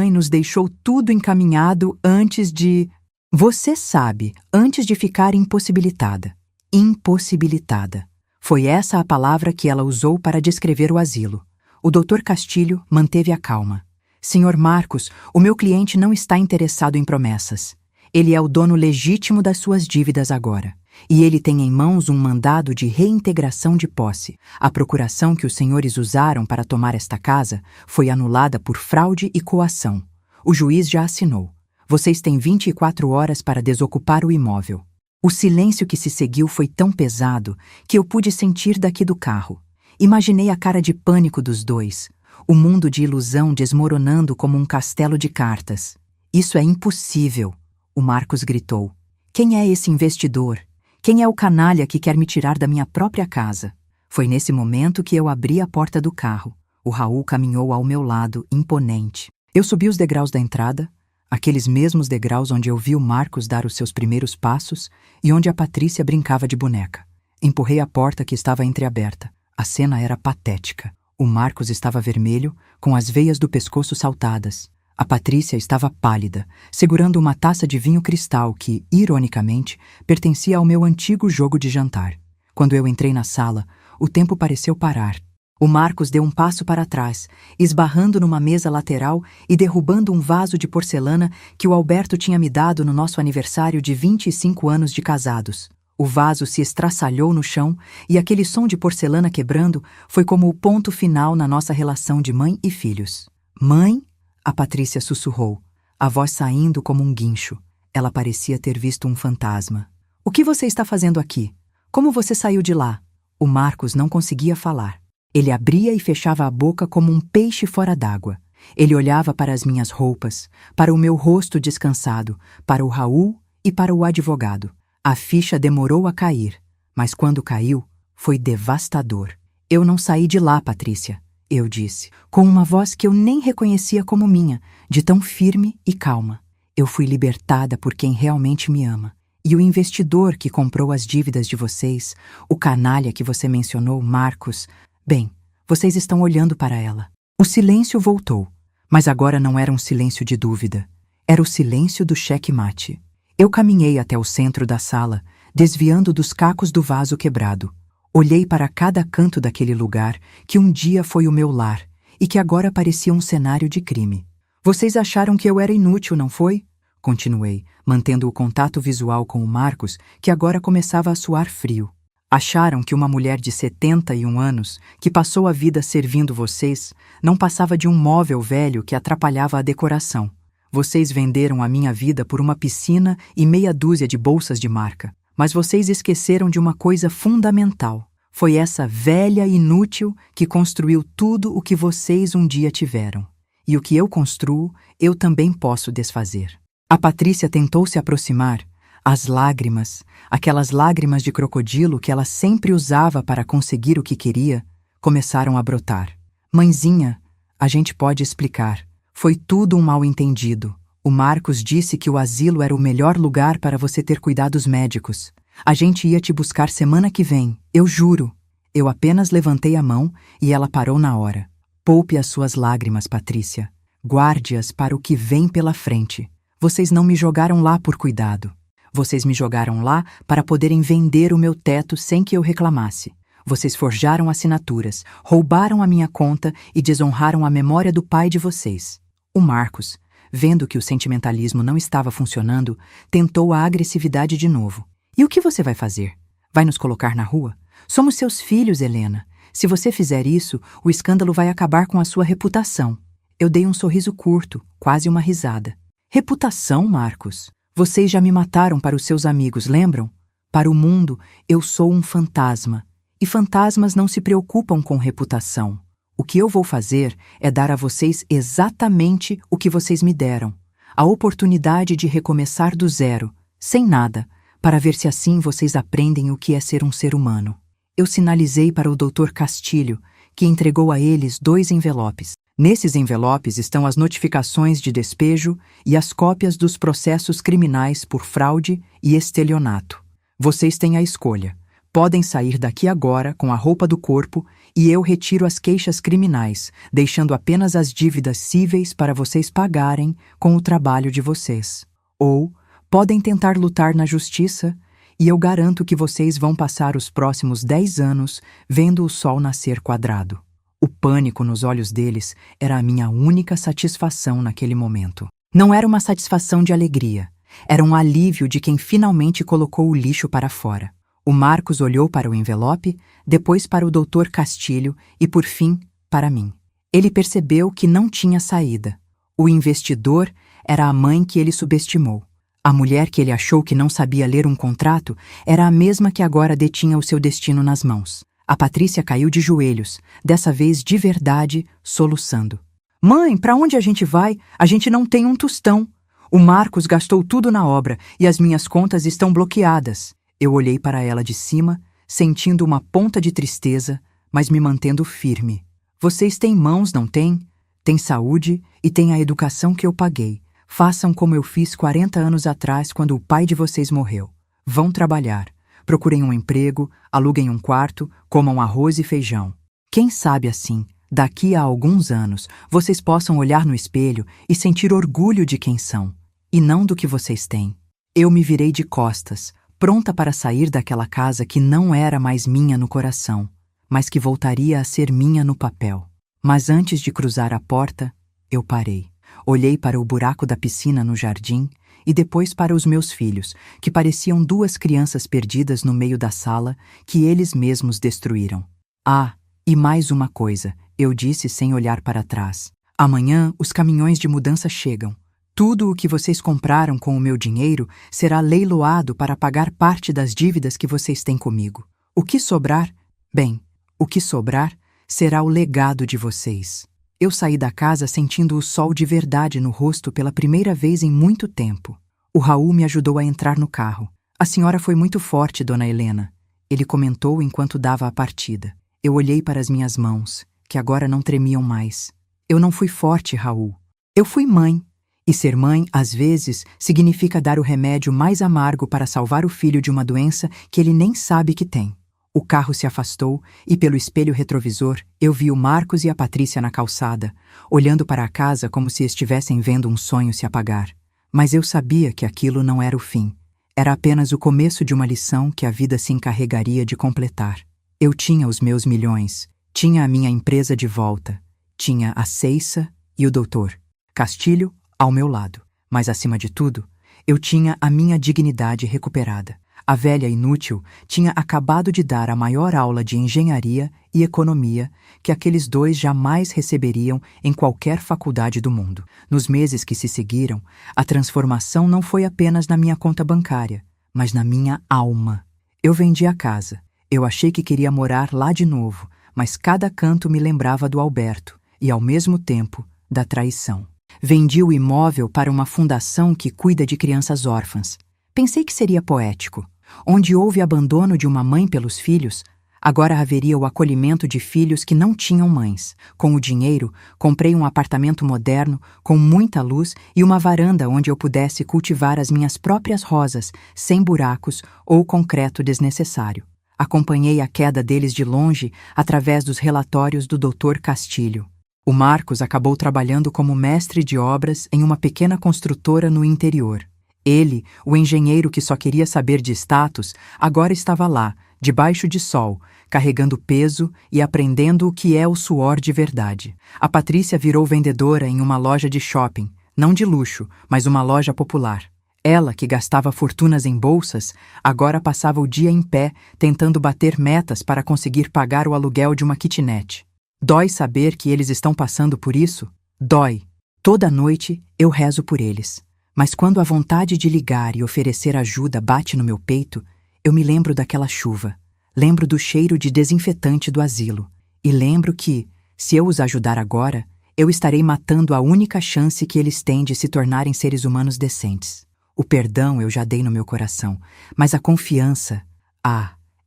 nos deixou tudo encaminhado antes de... Você sabe, antes de ficar impossibilitada. Impossibilitada. Foi essa a palavra que ela usou para descrever o asilo. O Dr. Castilho manteve a calma. Senhor Marcos, o meu cliente não está interessado em promessas. Ele é o dono legítimo das suas dívidas agora. E ele tem em mãos um mandado de reintegração de posse. A procuração que os senhores usaram para tomar esta casa foi anulada por fraude e coação. O juiz já assinou. Vocês têm 24 horas para desocupar o imóvel. O silêncio que se seguiu foi tão pesado que eu pude sentir daqui do carro. Imaginei a cara de pânico dos dois, o mundo de ilusão desmoronando como um castelo de cartas. Isso é impossível, o Marcos gritou. Quem é esse investidor? Quem é o canalha que quer me tirar da minha própria casa? Foi nesse momento que eu abri a porta do carro. O Raul caminhou ao meu lado, imponente. Eu subi os degraus da entrada, aqueles mesmos degraus onde eu vi o Marcos dar os seus primeiros passos e onde a Patrícia brincava de boneca. Empurrei a porta que estava entreaberta. A cena era patética. O Marcos estava vermelho, com as veias do pescoço saltadas. A Patrícia estava pálida, segurando uma taça de vinho cristal que, ironicamente, pertencia ao meu antigo jogo de jantar. Quando eu entrei na sala, o tempo pareceu parar. O Marcos deu um passo para trás, esbarrando numa mesa lateral e derrubando um vaso de porcelana que o Alberto tinha me dado no nosso aniversário de 25 anos de casados. O vaso se estraçalhou no chão e aquele som de porcelana quebrando foi como o ponto final na nossa relação de mãe e filhos. Mãe? A Patrícia sussurrou, a voz saindo como um guincho. Ela parecia ter visto um fantasma. O que você está fazendo aqui? Como você saiu de lá? O Marcos não conseguia falar. Ele abria e fechava a boca como um peixe fora d'água. Ele olhava para as minhas roupas, para o meu rosto descansado, para o Raul e para o advogado. A ficha demorou a cair, mas quando caiu, foi devastador. Eu não saí de lá, Patrícia, eu disse, com uma voz que eu nem reconhecia como minha, de tão firme e calma. Eu fui libertada por quem realmente me ama. E o investidor que comprou as dívidas de vocês, o canalha que você mencionou, Marcos, bem, vocês estão olhando para ela. O silêncio voltou, mas agora não era um silêncio de dúvida. Era o silêncio do cheque-mate. Eu caminhei até o centro da sala, desviando dos cacos do vaso quebrado. Olhei para cada canto daquele lugar que um dia foi o meu lar e que agora parecia um cenário de crime. Vocês acharam que eu era inútil, não foi? Continuei, mantendo o contato visual com o Marcos, que agora começava a suar frio. Acharam que uma mulher de 71 anos, que passou a vida servindo vocês, não passava de um móvel velho que atrapalhava a decoração. Vocês venderam a minha vida por uma piscina e meia dúzia de bolsas de marca. Mas vocês esqueceram de uma coisa fundamental. Foi essa velha inútil que construiu tudo o que vocês um dia tiveram. E o que eu construo, eu também posso desfazer. A Patrícia tentou se aproximar. As lágrimas, aquelas lágrimas de crocodilo que ela sempre usava para conseguir o que queria, começaram a brotar. Mãezinha, a gente pode explicar. Foi tudo um mal-entendido. O Marcos disse que o asilo era o melhor lugar para você ter cuidados médicos. A gente ia te buscar semana que vem, eu juro. Eu apenas levantei a mão e ela parou na hora. Poupe as suas lágrimas, Patrícia. Guarde-as para o que vem pela frente. Vocês não me jogaram lá por cuidado. Vocês me jogaram lá para poderem vender o meu teto sem que eu reclamasse. Vocês forjaram assinaturas, roubaram a minha conta e desonraram a memória do pai de vocês. O Marcos, vendo que o sentimentalismo não estava funcionando, tentou a agressividade de novo. E o que você vai fazer? Vai nos colocar na rua? Somos seus filhos, Helena. Se você fizer isso, o escândalo vai acabar com a sua reputação. Eu dei um sorriso curto, quase uma risada. Reputação, Marcos? Vocês já me mataram para os seus amigos, lembram? Para o mundo, eu sou um fantasma. E fantasmas não se preocupam com reputação. O que eu vou fazer é dar a vocês exatamente o que vocês me deram. A oportunidade de recomeçar do zero, sem nada, para ver se assim vocês aprendem o que é ser um ser humano. Eu sinalizei para o Dr. Castilho, que entregou a eles 2 envelopes. Nesses envelopes estão as notificações de despejo e as cópias dos processos criminais por fraude e estelionato. Vocês têm a escolha. Podem sair daqui agora com a roupa do corpo e eu retiro as queixas criminais, deixando apenas as dívidas cíveis para vocês pagarem com o trabalho de vocês. Ou podem tentar lutar na justiça e eu garanto que vocês vão passar os próximos 10 anos vendo o sol nascer quadrado. O pânico nos olhos deles era a minha única satisfação naquele momento. Não era uma satisfação de alegria, era um alívio de quem finalmente colocou o lixo para fora. O Marcos olhou para o envelope, depois para o Dr. Castilho e, por fim, para mim. Ele percebeu que não tinha saída. O investidor era a mãe que ele subestimou. A mulher que ele achou que não sabia ler um contrato era a mesma que agora detinha o seu destino nas mãos. A Patrícia caiu de joelhos, dessa vez de verdade, soluçando. Mãe, para onde a gente vai? A gente não tem um tostão. O Marcos gastou tudo na obra e as minhas contas estão bloqueadas. Eu olhei para ela de cima, sentindo uma ponta de tristeza, mas me mantendo firme. Vocês têm mãos, não têm? Têm saúde e têm a educação que eu paguei. Façam como eu fiz 40 anos atrás quando o pai de vocês morreu. Vão trabalhar. Procurem um emprego, aluguem um quarto, comam arroz e feijão. Quem sabe assim, daqui a alguns anos, vocês possam olhar no espelho e sentir orgulho de quem são, e não do que vocês têm. Eu me virei de costas, pronta para sair daquela casa que não era mais minha no coração, mas que voltaria a ser minha no papel. Mas antes de cruzar a porta, eu parei. Olhei para o buraco da piscina no jardim e depois para os meus filhos, que pareciam duas crianças perdidas no meio da sala que eles mesmos destruíram. Ah, e mais uma coisa, eu disse sem olhar para trás. Amanhã os caminhões de mudança chegam. Tudo o que vocês compraram com o meu dinheiro será leiloado para pagar parte das dívidas que vocês têm comigo. O que sobrar? Bem, o que sobrar será o legado de vocês. Eu saí da casa sentindo o sol de verdade no rosto pela primeira vez em muito tempo. O Raul me ajudou a entrar no carro. A senhora foi muito forte, dona Helena. Ele comentou enquanto dava a partida. Eu olhei para as minhas mãos, que agora não tremiam mais. Eu não fui forte, Raul. Eu fui mãe. E ser mãe, às vezes, significa dar o remédio mais amargo para salvar o filho de uma doença que ele nem sabe que tem. O carro se afastou e, pelo espelho retrovisor, eu vi o Marcos e a Patrícia na calçada, olhando para a casa como se estivessem vendo um sonho se apagar. Mas eu sabia que aquilo não era o fim. Era apenas o começo de uma lição que a vida se encarregaria de completar. Eu tinha os meus milhões, tinha a minha empresa de volta, tinha a Ceissa e o doutor Castilho ao meu lado. Mas, acima de tudo, eu tinha a minha dignidade recuperada. A velha inútil tinha acabado de dar a maior aula de engenharia e economia que aqueles dois jamais receberiam em qualquer faculdade do mundo. Nos meses que se seguiram, a transformação não foi apenas na minha conta bancária, mas na minha alma. Eu vendi a casa. Eu achei que queria morar lá de novo, mas cada canto me lembrava do Alberto e, ao mesmo tempo, da traição. Vendi o imóvel para uma fundação que cuida de crianças órfãs. Pensei que seria poético. Onde houve abandono de uma mãe pelos filhos, agora haveria o acolhimento de filhos que não tinham mães. Com o dinheiro, comprei um apartamento moderno, com muita luz e uma varanda onde eu pudesse cultivar as minhas próprias rosas, sem buracos ou concreto desnecessário. Acompanhei a queda deles de longe através dos relatórios do Dr. Castilho. O Marcos acabou trabalhando como mestre de obras em uma pequena construtora no interior. Ele, o engenheiro que só queria saber de status, agora estava lá, debaixo de sol, carregando peso e aprendendo o que é o suor de verdade. A Patrícia virou vendedora em uma loja de shopping, não de luxo, mas uma loja popular. Ela, que gastava fortunas em bolsas, agora passava o dia em pé, tentando bater metas para conseguir pagar o aluguel de uma kitnet. Dói saber que eles estão passando por isso? Dói. Toda noite eu rezo por eles. Mas quando a vontade de ligar e oferecer ajuda bate no meu peito, eu me lembro daquela chuva, lembro do cheiro de desinfetante do asilo e lembro que, se eu os ajudar agora, eu estarei matando a única chance que eles têm de se tornarem seres humanos decentes. O perdão eu já dei no meu coração, mas a confiança,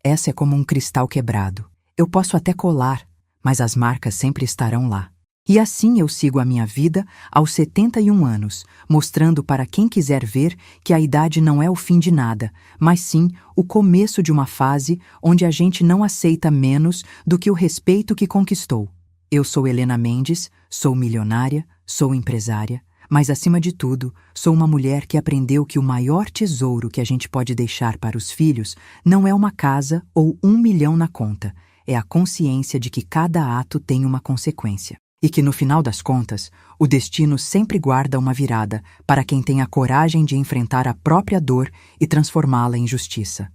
essa é como um cristal quebrado. Eu posso até colar, mas as marcas sempre estarão lá. E assim eu sigo a minha vida aos 71 anos, mostrando para quem quiser ver que a idade não é o fim de nada, mas sim o começo de uma fase onde a gente não aceita menos do que o respeito que conquistou. Eu sou Helena Mendes, sou milionária, sou empresária, mas acima de tudo, sou uma mulher que aprendeu que o maior tesouro que a gente pode deixar para os filhos não é uma casa ou 1 milhão na conta, é a consciência de que cada ato tem uma consequência. E que, no final das contas, o destino sempre guarda uma virada para quem tem a coragem de enfrentar a própria dor e transformá-la em justiça.